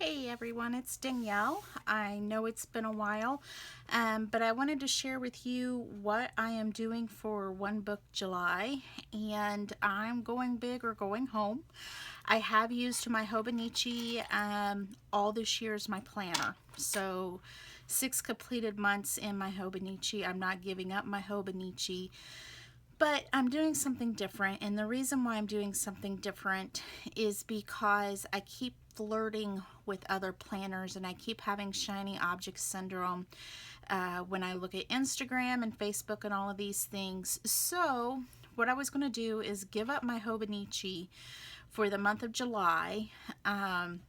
Hey everyone, it's Danielle. I know it's been a while, but I wanted to share with you what I am doing for One Book July, and I'm going big or going home. I have used my Hobonichi all this year as my planner, so 6 completed months in my Hobonichi. I'm not giving up my Hobonichi. But I'm doing something different, and the reason why I'm doing something different is because I keep flirting with other planners and I keep having shiny object syndrome when I look at Instagram and Facebook and all of these things. So, what I was going to do is give up my Hobonichi for the month of July and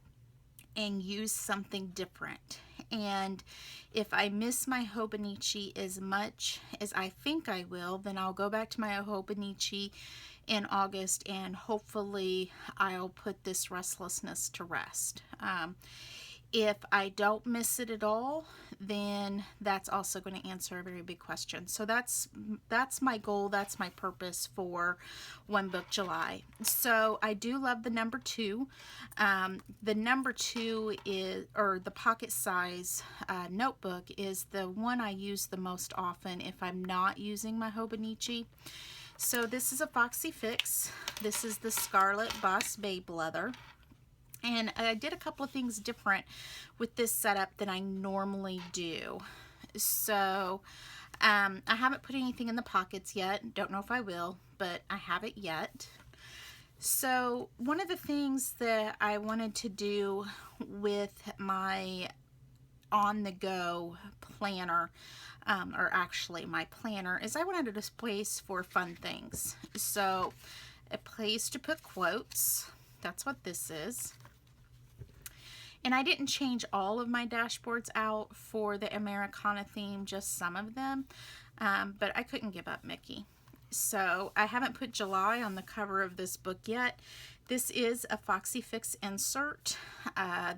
use something different. And if I miss my Hobonichi as much as I think I will, then I'll go back to my Hobonichi in August and hopefully I'll put this restlessness to rest. If I don't miss it at all, then that's also going to answer a very big question. So that's my goal, that's my purpose for One Book July. So I do love the number 2. The number 2 is, or the pocket size notebook is the one I use the most often if I'm not using my Hobonichi. So this is a Foxy Fix. This is the Scarlet Boss Babe Leather. And I did a couple of things different with this setup than I normally do. So I haven't put anything in the pockets yet. Don't know if I will, but I haven't yet. So one of the things that I wanted to do with my on-the-go planner, or actually my planner, is I wanted a place for fun things. So a place to put quotes. That's what this is. And I didn't change all of my dashboards out for the Americana theme, just some of them, but I couldn't give up Mickey. So I haven't put July on the cover of this book yet. This is a Foxy Fix insert.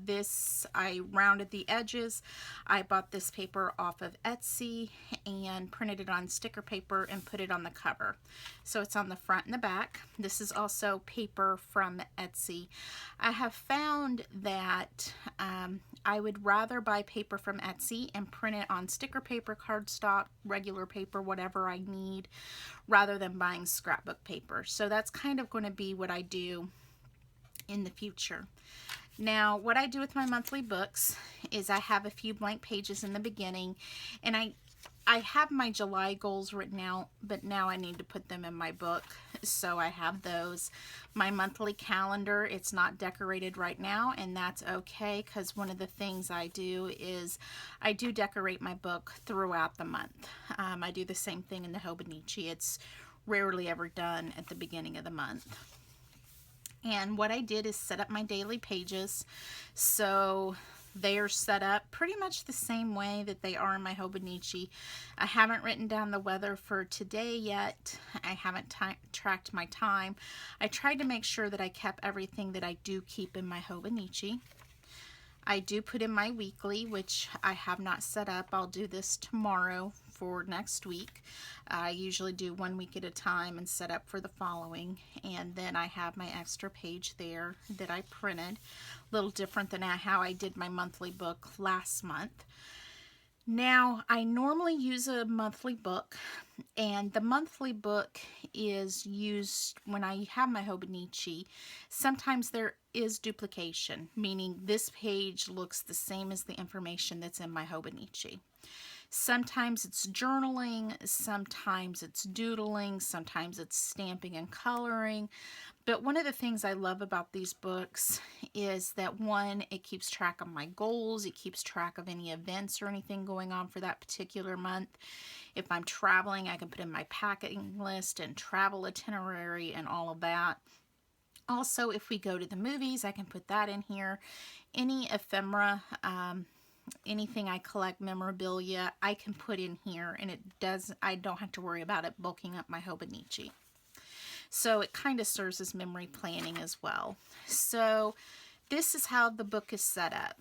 This, I rounded the edges. I bought this paper off of Etsy and printed it on sticker paper and put it on the cover. So it's on the front and the back. This is also paper from Etsy. I have found that I would rather buy paper from Etsy and print it on sticker paper, cardstock, regular paper, whatever I need, rather than buying scrapbook paper. So that's kind of going to be what I do in the future. Now, what I do with my monthly books is I have a few blank pages in the beginning, and I have my July goals written out, but now I need to put them in my book, so I have those. My monthly calendar, it's not decorated right now, and that's okay, because one of the things I do is I do decorate my book throughout the month. I do the same thing in the Hobonichi. It's rarely ever done at the beginning of the month. And what I did is set up my daily pages, so they are set up pretty much the same way that they are in my Hobonichi. I haven't written down the weather for today yet. I haven't tracked my time. I tried to make sure that I kept everything that I do keep in my Hobonichi. I do put in my weekly, which I have not set up. I'll do this tomorrow for next week. I usually do 1 week at a time and set up for the following. And then I have my extra page there that I printed. A little different than how I did my monthly book last month. Now, I normally use a monthly book, and the monthly book is used when I have my Hobonichi. Sometimes there is duplication, meaning this page looks the same as the information that's in my Hobonichi. Sometimes it's journaling, sometimes it's doodling, sometimes it's stamping and coloring. But one of the things I love about these books is that, one, it keeps track of my goals, it keeps track of any events or anything going on for that particular month. If I'm traveling, I can put in my packing list and travel itinerary and all of that. Also, if we go to the movies, I can put that in here. Any ephemera, anything I collect, memorabilia, I can put in here, and I don't have to worry about it bulking up my Hobonichi. So it kind of serves as memory planning as well. So this is how the book is set up.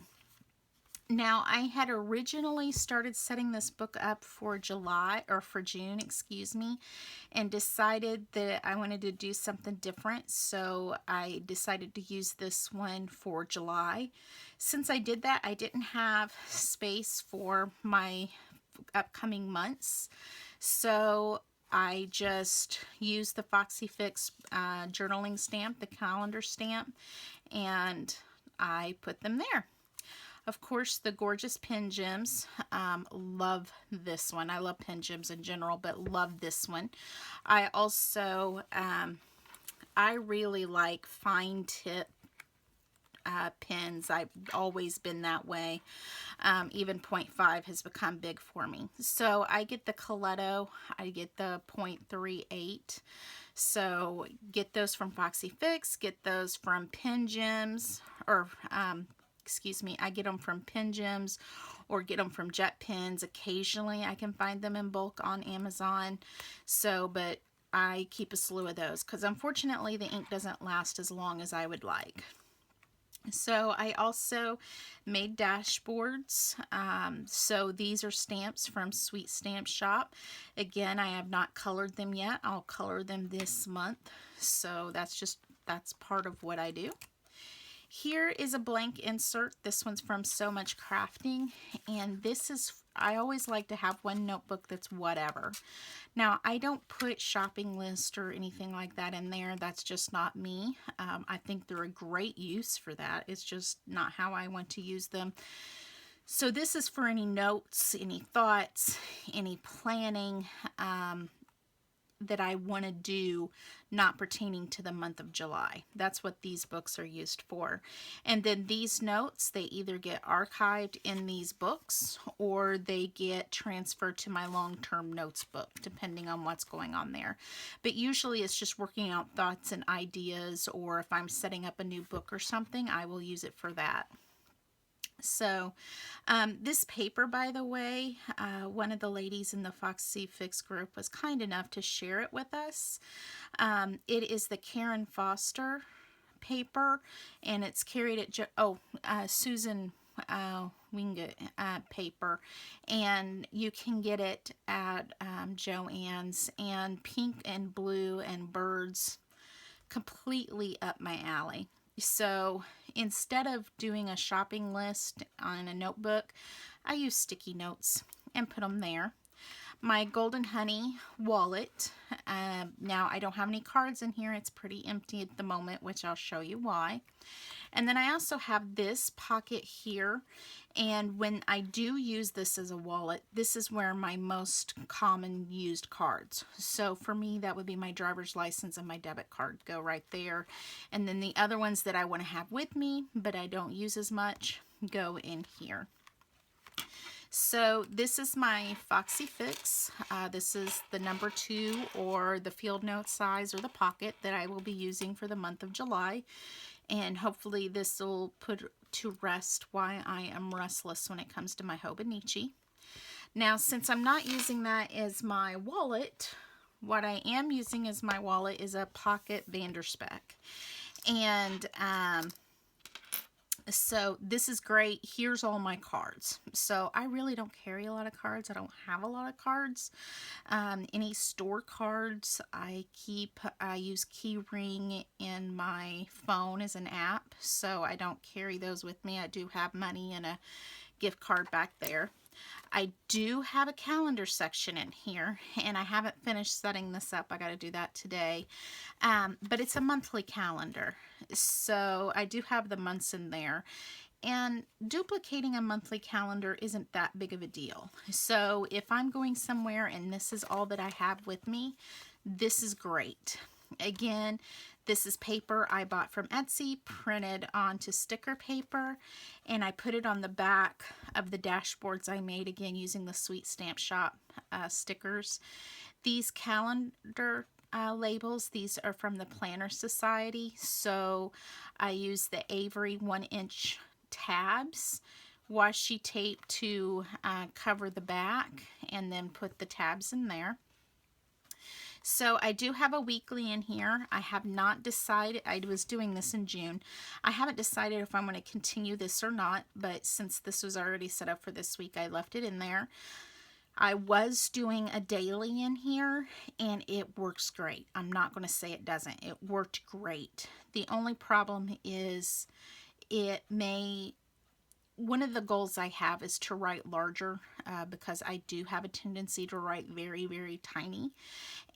Now, I had originally started setting this book up for July, or for June, excuse me, and decided that I wanted to do something different. So I decided to use this one for July. Since I did that, I didn't have space for my upcoming months. So I just used the Foxy Fix journaling stamp, the calendar stamp, and I put them there. Of course, the gorgeous pen gems. Love this one. I love pen gems in general, but love this one. I also, I really like fine tip pens. I've always been that way. Even 0.5 has become big for me. So I get the Coletto. I get the 0.38. So get those from Foxy Fix. Get those from Pen Gems, or excuse me, I get them from Pen Gems or get them from Jet Pens. Occasionally I can find them in bulk on Amazon. So, but I keep a slew of those because unfortunately the ink doesn't last as long as I would like. So I also made dashboards. So these are stamps from Sweet Stamp Shop. Again, I have not colored them yet. I'll color them this month. So that's part of what I do. Here is a blank insert. This one's from So Much Crafting, and this is, I always like to have one notebook that's whatever. Now, I don't put shopping list or anything like that in there. That's just not me. I think they're a great use for that. It's just not how I want to use them. So this is for any notes, any thoughts, any planning that I want to do not pertaining to the month of July. That's what these books are used for. And then these notes, they either get archived in these books or they get transferred to my long-term notes book, depending on what's going on there. But usually it's just working out thoughts and ideas, or if I'm setting up a new book or something, I will use it for that. So this paper, by the way, one of the ladies in the Foxy Fix group was kind enough to share it with us. It is the Karen Foster paper, and it's carried at Susan Wingate paper, and you can get it at Joann's. And pink and blue and birds, completely up my alley. So instead of doing a shopping list on a notebook, I use sticky notes and put them there. My Golden Honey wallet. Now I don't have any cards in here. It's pretty empty at the moment, which I'll show you why. And then I also have this pocket here. And when I do use this as a wallet, this is where my most common used cards. So for me, that would be my driver's license and my debit card go right there. And then the other ones that I want to have with me, but I don't use as much, go in here. So this is my Foxy Fix. This is the number 2, or the field note size, or the pocket that I will be using for the month of July. And hopefully this will put to rest why I am restless when it comes to my Hobonichi. Now, since I'm not using that as my wallet, what I am using as my wallet is a pocket Vanderspeck. And so this is great. Here's all my cards. So I really don't carry a lot of cards. I don't have a lot of cards. Any store cards I keep. I use Keyring in my phone as an app, so I don't carry those with me. I do have money and a gift card back there. I do have a calendar section in here, and I haven't finished setting this up. I got to do that today. But it's a monthly calendar, so I do have the months in there. And duplicating a monthly calendar isn't that big of a deal. So if I'm going somewhere and this is all that I have with me, this is great. Again, this is paper I bought from Etsy, printed onto sticker paper, and I put it on the back of the dashboards I made, again using the Sweet Stamp Shop stickers. These calendar labels, these are from the Planner Society, so I use the Avery 1-inch tabs, washi tape to cover the back, and then put the tabs in there. So I do have a weekly in here. I have not decided, I was doing this in June. I haven't decided if I'm going to continue this or not, but since this was already set up for this week, I left it in there. I was doing a daily in here and it works great. I'm not going to say it doesn't. It worked great. The only problem is it may, one of the goals I have is to write larger because I do have a tendency to write very, very tiny.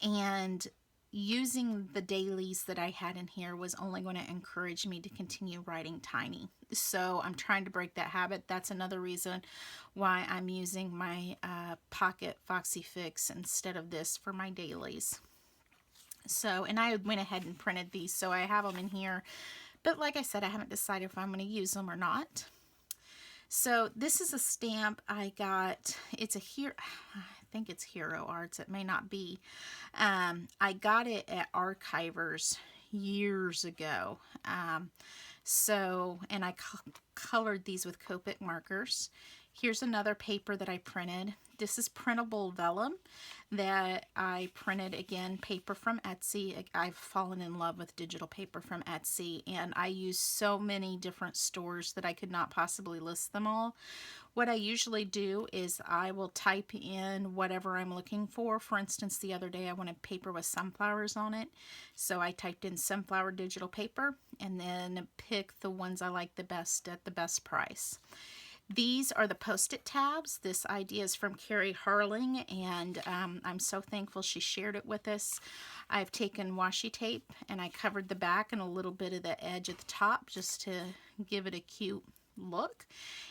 And using the dailies that I had in here was only going to encourage me to continue writing tiny. So I'm trying to break that habit. That's another reason why I'm using my Pocket Foxy Fix instead of this for my dailies. So, and I went ahead and printed these, so I have them in here. But like I said, I haven't decided if I'm going to use them or not. So this is a stamp I got. It's a hero. I think it's Hero Arts. It may not be. I got it at Archivers years ago. And I colored these with Copic markers. Here's another paper that I printed. This is printable vellum that I printed, again, paper from Etsy. I've fallen in love with digital paper from Etsy, and I use so many different stores that I could not possibly list them all. What I usually do is I will type in whatever I'm looking for. For instance, the other day I wanted paper with sunflowers on it. So I typed in sunflower digital paper and then pick the ones I like the best at the best price. These are the Post-it tabs. This idea is from Carrie Harling, and I'm so thankful she shared it with us. I've taken washi tape and I covered the back and a little bit of the edge at the top just to give it a cute look.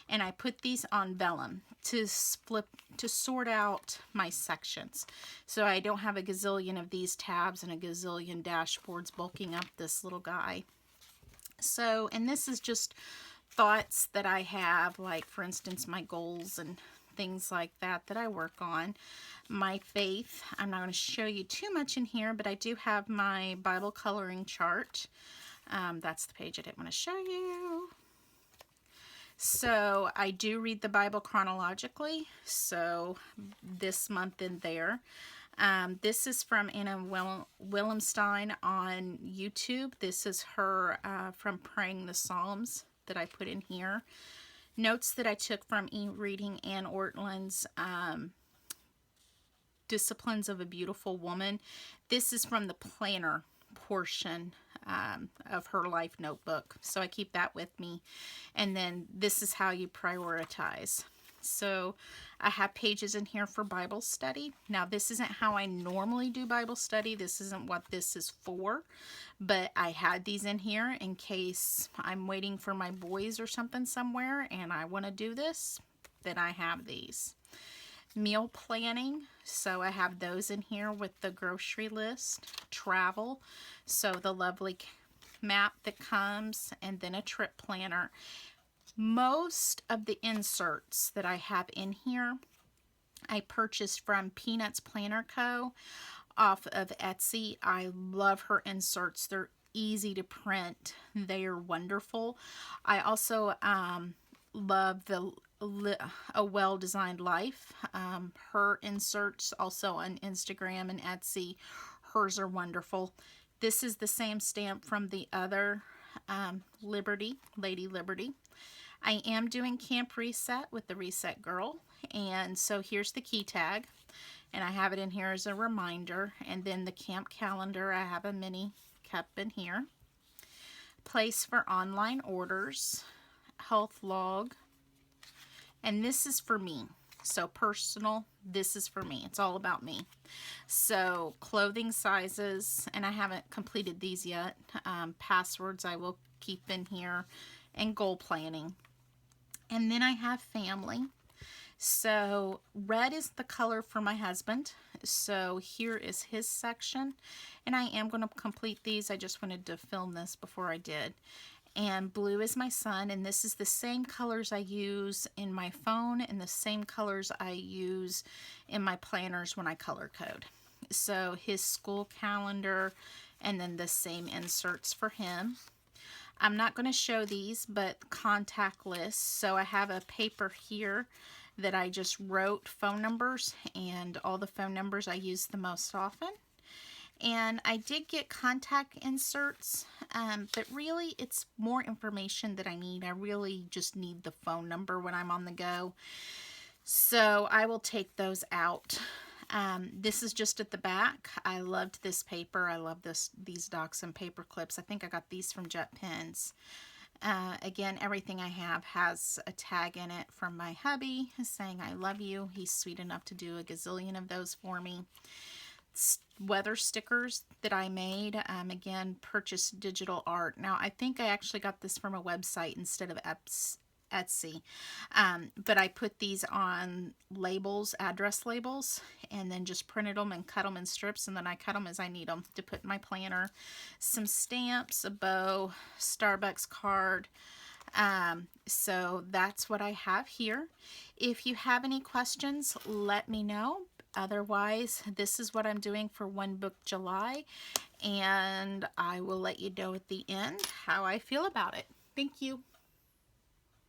And I put these on vellum to sort out my sections. So I don't have a gazillion of these tabs and a gazillion dashboards bulking up this little guy. So, and this is just thoughts that I have, like for instance my goals and things like that I work on. My faith, I'm not going to show you too much in here, but I do have my Bible coloring chart. That's the page I didn't want to show you. So I do read the Bible chronologically, so this month in there. This is from Anna Willemstein on YouTube. This is her from Praying the Psalms that I put in here. Notes that I took from reading Ann Ortland's Disciplines of a Beautiful Woman. This is from the planner portion of her life notebook, so I keep that with me. And then this is how you prioritize. So I have pages in here for Bible study. Now this isn't how I normally do Bible study. This isn't what this is for, but I had these in here in case I'm waiting for my boys or something somewhere and I want to do this, then I have these. Meal planning, so I have those in here with the grocery list. Travel, so the lovely map that comes, and then a trip planner. Most of the inserts that I have in here I purchased from Peanuts Planner Co. off of Etsy. I love her inserts. They're easy to print. They are wonderful. I also love the A Well-Designed Life. Her inserts also on Instagram and Etsy. Hers are wonderful. This is the same stamp from the other Liberty, Lady Liberty. I am doing Camp Reset with the Reset Girl, and so here's the key tag, and I have it in here as a reminder. And then the camp calendar, I have a mini cup in here. Place for online orders, health log, and this is for me. So personal, this is for me. It's all about me. So clothing sizes, and I haven't completed these yet. Passwords I will keep in here, and goal planning. And then I have family. So red is the color for my husband. So here is his section. And I am going to complete these. I just wanted to film this before I did. And blue is my son. And this is the same colors I use in my phone and the same colors I use in my planners when I color code. So his school calendar, and then the same inserts for him. I'm not going to show these, but contact lists. So I have a paper here that I just wrote phone numbers and all the phone numbers I use the most often. And I did get contact inserts, but really it's more information that I need. I really just need the phone number when I'm on the go. So I will take those out. This is just at the back. I loved this paper. I love these Dachshund paper clips. I think I got these from Jet Pens. Again, everything I have has a tag in it from my hubby saying I love you. He's sweet enough to do a gazillion of those for me. Weather stickers that I made. Again, purchased digital art. Now, I think I actually got this from a website instead of Etsy. But I put these on labels, address labels, and then just printed them and cut them in strips, and then I cut them as I need them to put in my planner. Some stamps, a bow, Starbucks card. So that's what I have here. If you have any questions, let me know. Otherwise, this is what I'm doing for One Book July, and I will let you know at the end how I feel about it. Thank you.